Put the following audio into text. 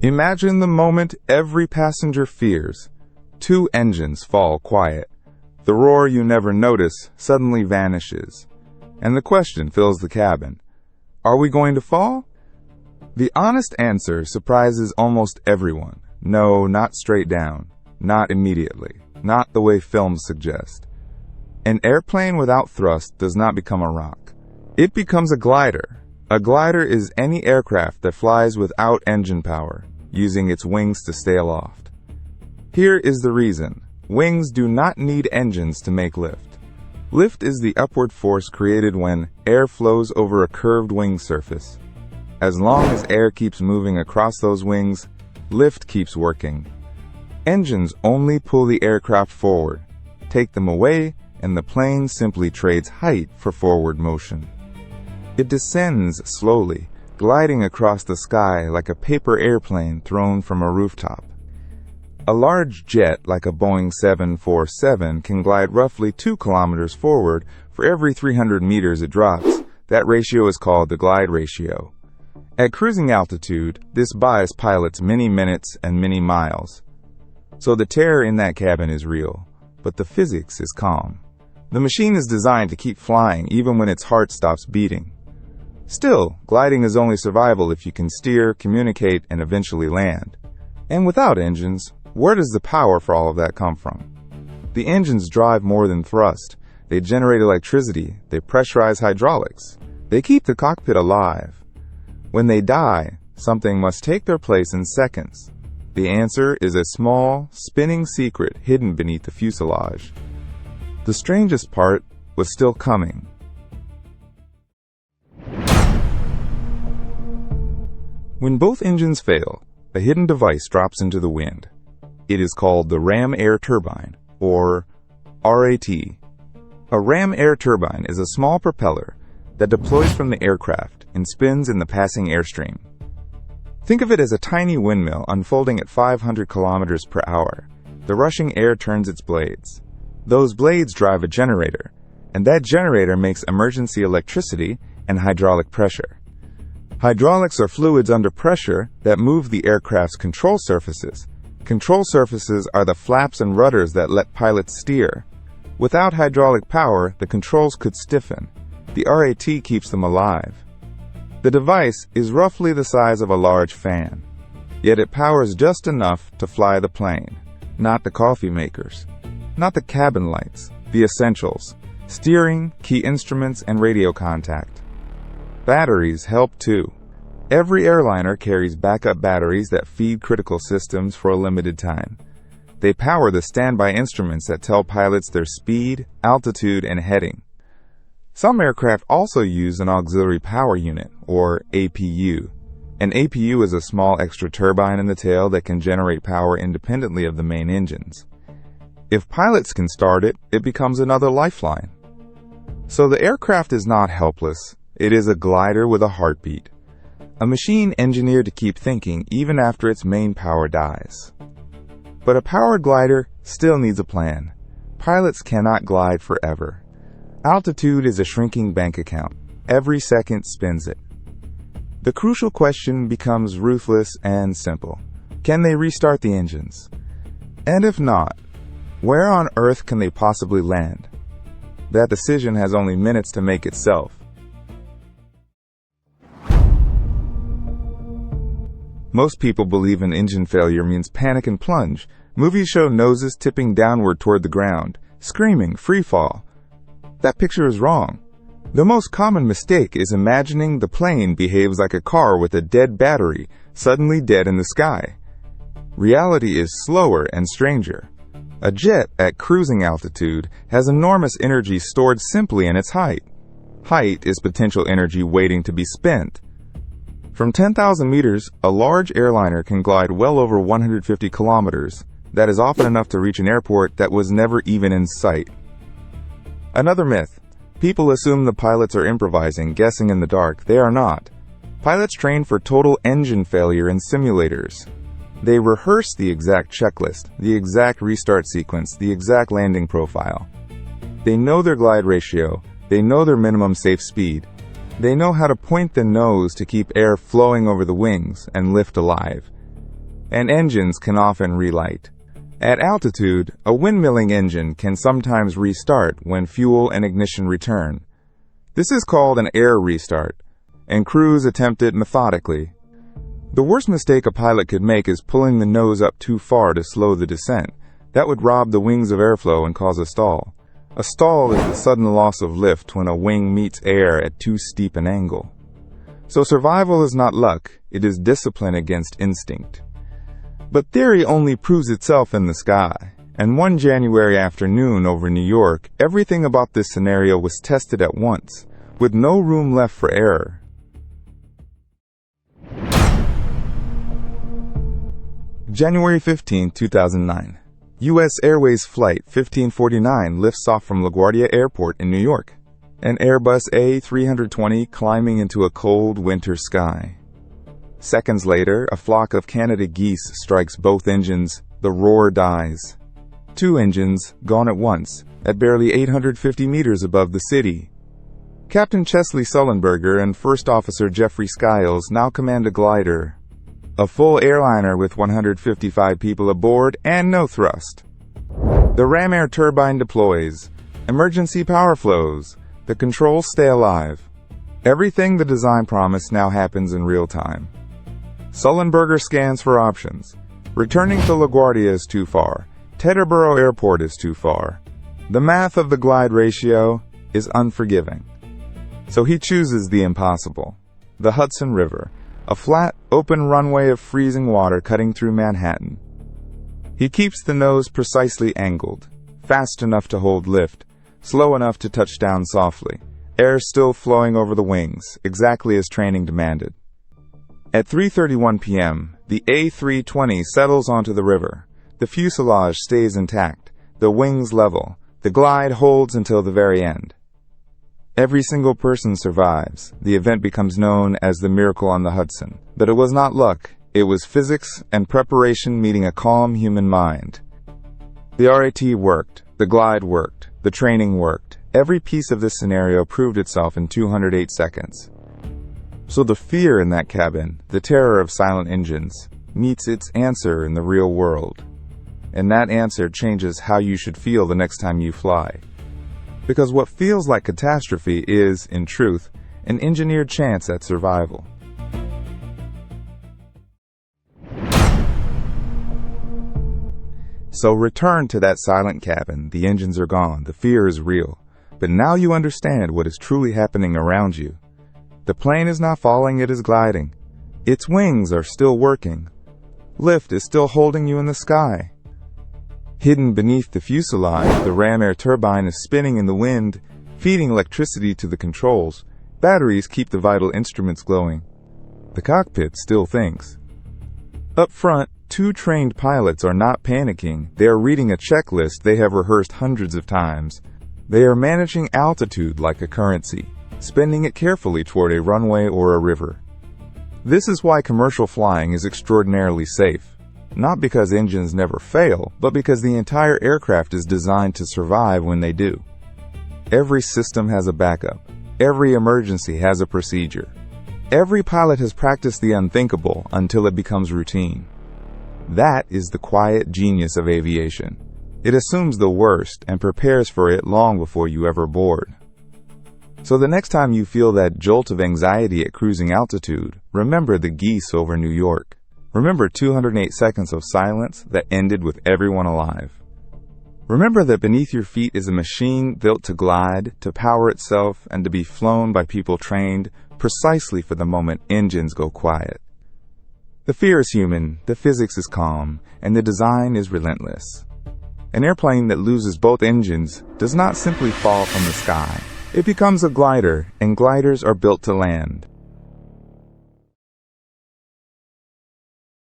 Imagine the moment every passenger fears. Two engines fall quiet. The roar you never notice suddenly vanishes. And the question fills the cabin. Are we going to fall? The honest answer surprises almost everyone. No, not straight down. Not immediately. Not the way films suggest. An airplane without thrust does not become a rock. It becomes a glider. A glider is any aircraft that flies without engine power, using its wings to stay aloft. Here is the reason. Wings do not need engines to make lift. Lift is the upward force created when air flows over a curved wing surface. As long as air keeps moving across those wings, lift keeps working. Engines only pull the aircraft forward. Take them away, and the plane simply trades height for forward motion. It descends slowly, gliding across the sky like a paper airplane thrown from a rooftop. A large jet like a Boeing 747 can glide roughly 2 kilometers forward for every 300 meters it drops. That ratio is called the glide ratio. At cruising altitude, this buys pilots many minutes and many miles. So the terror in that cabin is real, but the physics is calm. The machine is designed to keep flying even when its heart stops beating. Still, gliding is only survival if you can steer, communicate, and eventually land. And without engines, where does the power for all of that come from? The engines drive more than thrust. They generate electricity. They pressurize hydraulics. They keep the cockpit alive. When they die, something must take their place in seconds. The answer is a small, spinning secret hidden beneath the fuselage. The strangest part was still coming. When both engines fail, a hidden device drops into the wind. It is called the ram air turbine, or RAT. A ram air turbine is a small propeller that deploys from the aircraft and spins in the passing airstream. Think of it as a tiny windmill unfolding at 500 kilometers per hour. The rushing air turns its blades. Those blades drive a generator, and that generator makes emergency electricity and hydraulic pressure. Hydraulics are fluids under pressure that move the aircraft's control surfaces. Control surfaces are the flaps and rudders that let pilots steer. Without hydraulic power, the controls could stiffen. The RAT keeps them alive. The device is roughly the size of a large fan, yet it powers just enough to fly the plane, not the coffee makers, not the cabin lights, the essentials, steering, key instruments, and radio contact. Batteries help too. Every airliner carries backup batteries that feed critical systems for a limited time. They power the standby instruments that tell pilots their speed, altitude, and heading. Some aircraft also use an auxiliary power unit, or APU. An APU is a small extra turbine in the tail that can generate power independently of the main engines. If pilots can start it, it becomes another lifeline. So the aircraft is not helpless. It is a glider with a heartbeat. A machine engineered to keep thinking even after its main power dies. But a powered glider still needs a plan. Pilots cannot glide forever. Altitude is a shrinking bank account. Every second spins it. The crucial question becomes ruthless and simple. Can they restart the engines? And if not, where on earth can they possibly land? That decision has only minutes to make itself. Most people believe an engine failure means panic and plunge. Movies show noses tipping downward toward the ground, screaming, free fall. That picture is wrong. The most common mistake is imagining the plane behaves like a car with a dead battery, suddenly dead in the sky. Reality is slower and stranger. A jet at cruising altitude has enormous energy stored simply in its height. Height is potential energy waiting to be spent. From 10,000 meters, a large airliner can glide well over 150 kilometers. That is often enough to reach an airport that was never even in sight. Another myth. People assume the pilots are improvising, guessing in the dark. They are not. Pilots train for total engine failure in simulators. They rehearse the exact checklist, the exact restart sequence, the exact landing profile. They know their glide ratio. They know their minimum safe speed. They know how to point the nose to keep air flowing over the wings and lift alive. and engines can often relight. At altitude, a windmilling engine can sometimes restart when fuel and ignition return. This is called an air restart, and crews attempt it methodically. The worst mistake a pilot could make is pulling the nose up too far to slow the descent. That would rob the wings of airflow and cause a stall. A stall is the sudden loss of lift when a wing meets air at too steep an angle. So survival is not luck, it is discipline against instinct. But theory only proves itself in the sky, and one January afternoon over New York, everything about this scenario was tested at once, with no room left for error. January 15, 2009. U.S. Airways Flight 1549 lifts off from LaGuardia Airport in New York. An Airbus A320 climbing into a cold winter sky. Seconds later, a flock of Canada geese strikes both engines. The roar dies. Two engines, gone at once, at barely 850 meters above the city. Captain Chesley Sullenberger and First Officer Jeffrey Skiles now command a glider. A full airliner with 155 people aboard and no thrust. The ram air turbine deploys. Emergency power flows. The controls stay alive. Everything the design promised now happens in real time. Sullenberger scans for options. Returning to LaGuardia is too far. Teterboro Airport is too far. The math of the glide ratio is unforgiving. So he chooses the impossible. The Hudson River. A flat, open runway of freezing water cutting through Manhattan. He keeps the nose precisely angled, fast enough to hold lift, slow enough to touch down softly, air still flowing over the wings, exactly as training demanded. At 3:31 p.m., the A320 settles onto the river. The fuselage stays intact, the wings level, the glide holds until the very end. Every single person survives. The event becomes known as the miracle on the Hudson. But it was not luck. It was physics and preparation meeting a calm human mind. The RAT worked. The glide worked. The training worked. Every piece of this scenario proved itself in 208 seconds. So the fear in that cabin, the terror of silent engines, meets its answer in the real world. And that answer changes how you should feel the next time you fly. Because what feels like catastrophe is, in truth, an engineered chance at survival. So return to that silent cabin. The engines are gone. The fear is real. But now you understand what is truly happening around you. The plane is not falling, it is gliding. Its wings are still working. Lift is still holding you in the sky. Hidden beneath the fuselage, the ram air turbine is spinning in the wind, feeding electricity to the controls. Batteries keep the vital instruments glowing. The cockpit still thinks. Up front, two trained pilots are not panicking. They are reading a checklist they have rehearsed hundreds of times. They are managing altitude like a currency, spending it carefully toward a runway or a river. This is why commercial flying is extraordinarily safe. Not because engines never fail, but because the entire aircraft is designed to survive when they do. Every system has a backup. Every emergency has a procedure. Every pilot has practiced the unthinkable until it becomes routine. That is the quiet genius of aviation. It assumes the worst and prepares for it long before you ever board. So the next time you feel that jolt of anxiety at cruising altitude, remember the geese over New York. Remember 208 seconds of silence that ended with everyone alive. Remember that beneath your feet is a machine built to glide, to power itself, and to be flown by people trained precisely for the moment engines go quiet. The fear is human, the physics is calm, and the design is relentless. An airplane that loses both engines does not simply fall from the sky. It becomes a glider, and gliders are built to land.